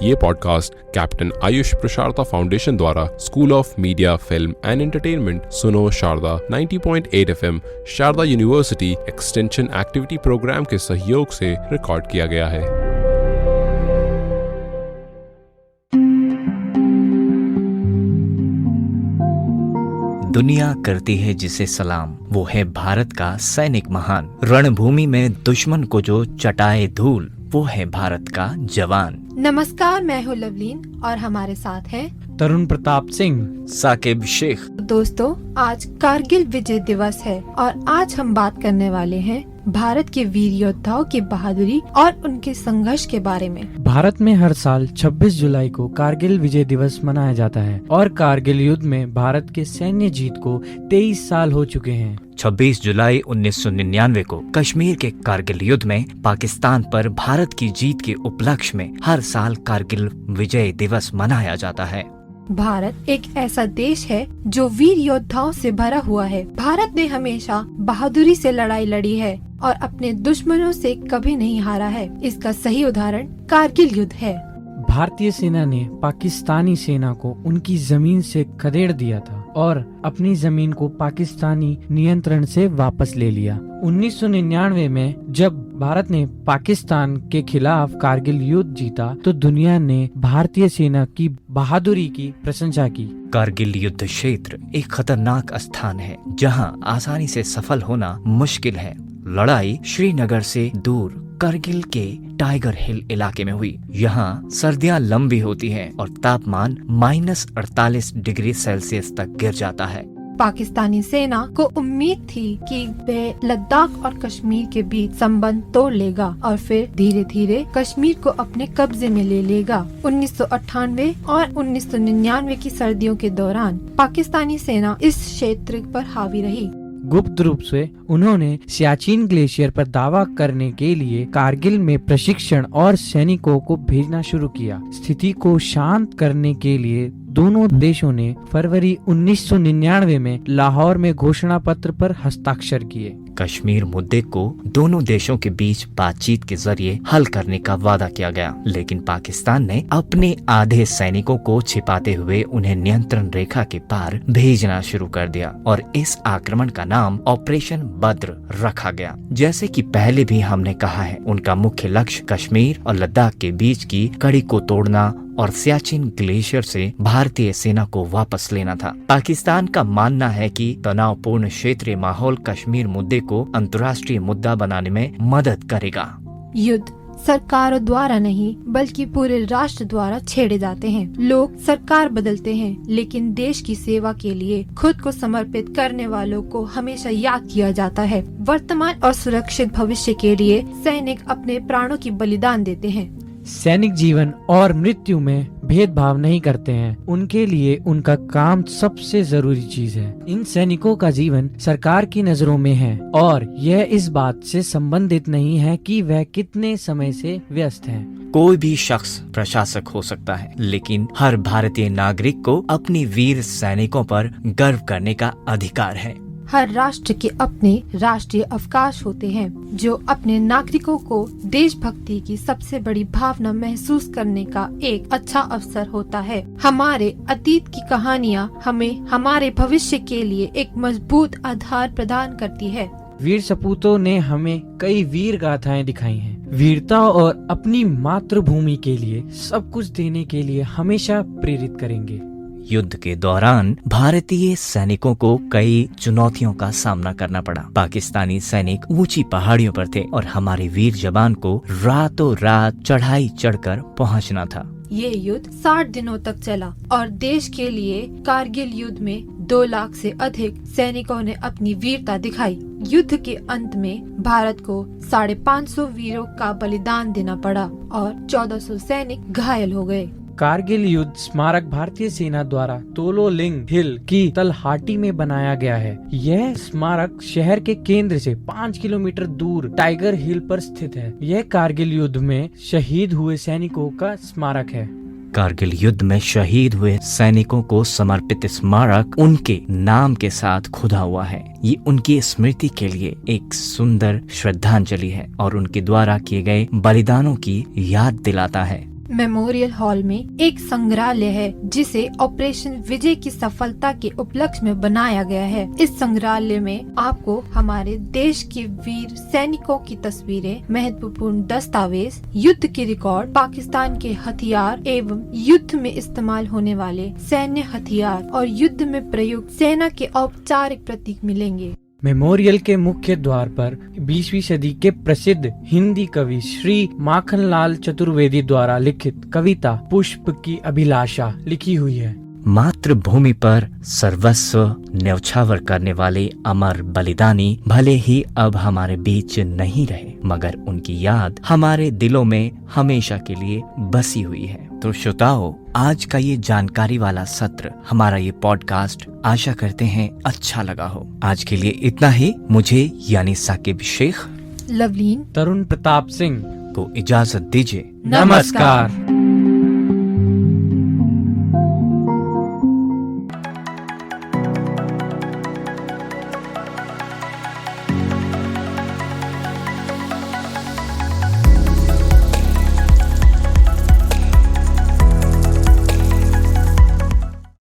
ये podcast captain Ayush प्रशारदा foundation द्वारा school of media, film and entertainment सुनो Sharda 90.8 FM Sharda university extension activity programme के सहयोग से रिकॉर्ड किया गया है। दुनिया करती है जिसे सलाम, वो है भारत का सैनिक महान। रणभूमि में दुश्मन को जो चटाए धूल, वो है भारत का जवान। नमस्कार, मैं हूँ लवलीन और हमारे साथ हैं तरुण प्रताप सिंह, साकिब शेख। दोस्तों, आज कारगिल विजय दिवस है और आज हम बात करने वाले हैं भारत के वीर योद्धाओं की बहादुरी और उनके संघर्ष के बारे में। भारत में हर साल 26 जुलाई को कारगिल विजय दिवस मनाया जाता है और कारगिल युद्ध में भारत के सैन्य जीत को 23 साल हो चुके हैं। 26 जुलाई 1999 को कश्मीर के कारगिल युद्ध में पाकिस्तान पर भारत की जीत के उपलक्ष्य में हर साल कारगिल विजय दिवस मनाया जाता है। भारत एक ऐसा देश है जो वीर योद्धाओं से भरा हुआ है। भारत ने हमेशा बहादुरी से लड़ाई लड़ी है और अपने दुश्मनों से कभी नहीं हारा है। इसका सही उदाहरण कारगिल युद्ध है। भारतीय सेना ने पाकिस्तानी सेना को उनकी जमीन से खदेड़ दिया था और अपनी जमीन को पाकिस्तानी नियंत्रण से वापस ले लिया। 1999 में जब भारत ने पाकिस्तान के खिलाफ कारगिल युद्ध जीता तो दुनिया ने भारतीय सेना की बहादुरी की प्रशंसा की। कारगिल युद्ध क्षेत्र एक खतरनाक स्थान है जहां आसानी से सफल होना मुश्किल है। लड़ाई श्रीनगर से दूर कारगिल के टाइगर हिल इलाके में हुई। यहाँ सर्दियाँ लंबी होती हैं और तापमान -48 डिग्री सेल्सियस तक गिर जाता है। पाकिस्तानी सेना को उम्मीद थी कि वह लद्दाख और कश्मीर के बीच संबंध तोड़ लेगा और फिर धीरे धीरे कश्मीर को अपने कब्जे में ले लेगा। 1998 और 1999 की सर्दियों के दौरान पाकिस्तानी सेना इस क्षेत्र पर हावी रही। गुप्त रूप से उन्होंने सियाचिन ग्लेशियर पर दावा करने के लिए कारगिल में प्रशिक्षण और सैनिकों को भेजना शुरू किया। स्थिति को शांत करने के लिए दोनों देशों ने फरवरी 1999 में लाहौर में घोषणा पत्र पर हस्ताक्षर किए। कश्मीर मुद्दे को दोनों देशों के बीच बातचीत के जरिए हल करने का वादा किया गया, लेकिन पाकिस्तान ने अपने आधे सैनिकों को छिपाते हुए उन्हें नियंत्रण रेखा के पार भेजना शुरू कर दिया और इस आक्रमण का नाम ऑपरेशन बद्र रखा गया। जैसे कि पहले भी हमने कहा है, उनका मुख्य लक्ष्य कश्मीर और लद्दाख के बीच की कड़ी को तोड़ना और सियाचिन ग्लेशियर से भारतीय सेना को वापस लेना था। पाकिस्तान का मानना है कि तनावपूर्ण क्षेत्रीय माहौल कश्मीर मुद्दे को अंतर्राष्ट्रीय मुद्दा बनाने में मदद करेगा। युद्ध सरकारों द्वारा नहीं बल्कि पूरे राष्ट्र द्वारा छेड़े जाते हैं। लोग सरकार बदलते हैं, लेकिन देश की सेवा के लिए खुद को समर्पित करने वालों को हमेशा याद किया जाता है। वर्तमान और सुरक्षित भविष्य के लिए सैनिक अपने प्राणों की बलिदान देते हैं। सैनिक जीवन और मृत्यु में भेदभाव नहीं करते हैं। उनके लिए उनका काम सबसे जरूरी चीज है। इन सैनिकों का जीवन सरकार की नजरों में है और यह इस बात से संबंधित नहीं है कि वह कितने समय से व्यस्त हैं। कोई भी शख्स प्रशासक हो सकता है, लेकिन हर भारतीय नागरिक को अपनी वीर सैनिकों पर गर्व करने का अधिकार है। हर राष्ट्र के अपने राष्ट्रीय अवकाश होते हैं जो अपने नागरिकों को देशभक्ति की सबसे बड़ी भावना महसूस करने का एक अच्छा अवसर होता है। हमारे अतीत की कहानियाँ हमें हमारे भविष्य के लिए एक मजबूत आधार प्रदान करती है। वीर सपूतों ने हमें कई वीर गाथाएं दिखाई हैं। वीरता और अपनी मातृभूमि के लिए सब कुछ देने के लिए हमेशा प्रेरित करेंगे। युद्ध के दौरान भारतीय सैनिकों को कई चुनौतियों का सामना करना पड़ा। पाकिस्तानी सैनिक ऊंची पहाड़ियों पर थे और हमारे वीर जवान को रातों रात चढ़ाई चढ़कर पहुंचना था। ये युद्ध 60 दिनों तक चला और देश के लिए कारगिल युद्ध में 2 लाख से अधिक सैनिकों ने अपनी वीरता दिखाई। युद्ध के अंत में भारत को 550 वीरों का बलिदान देना पड़ा और 1400 सैनिक घायल हो गए। कारगिल युद्ध स्मारक भारतीय सेना द्वारा तोलोलिंग हिल की तलहाटी में बनाया गया है। यह स्मारक शहर के केंद्र से 5 किलोमीटर दूर टाइगर हिल पर स्थित है। यह कारगिल युद्ध में शहीद हुए सैनिकों का स्मारक है। कारगिल युद्ध में शहीद हुए सैनिकों को समर्पित स्मारक उनके नाम के साथ खुदा हुआ है। ये उनकी स्मृति के लिए एक सुंदर श्रद्धांजलि है और उनके द्वारा किए गए बलिदानों की याद दिलाता है। मेमोरियल हॉल में एक संग्रहालय है जिसे ऑपरेशन विजय की सफलता के उपलक्ष्य में बनाया गया है। इस संग्रहालय में आपको हमारे देश के वीर सैनिकों की तस्वीरें, महत्वपूर्ण दस्तावेज, युद्ध के रिकॉर्ड, पाकिस्तान के हथियार एवं युद्ध में इस्तेमाल होने वाले सैन्य हथियार और युद्ध में प्रयुक्त सेना के औपचारिक प्रतीक मिलेंगे। मेमोरियल के मुख्य द्वार पर 20वीं सदी के प्रसिद्ध हिंदी कवि श्री माखनलाल चतुर्वेदी द्वारा लिखित कविता पुष्प की अभिलाषा लिखी हुई है। मातृभूमि पर सर्वस्व न्यौछावर करने वाले अमर बलिदानी भले ही अब हमारे बीच नहीं रहे, मगर उनकी याद हमारे दिलों में हमेशा के लिए बसी हुई है। तो श्रोताओं, आज का ये जानकारी वाला सत्र, हमारा ये पॉडकास्ट आशा करते हैं अच्छा लगा हो। आज के लिए इतना ही। मुझे यानी साकिब शेख, लवलीन, तरुण प्रताप सिंह को इजाजत दीजिए। नमस्कार।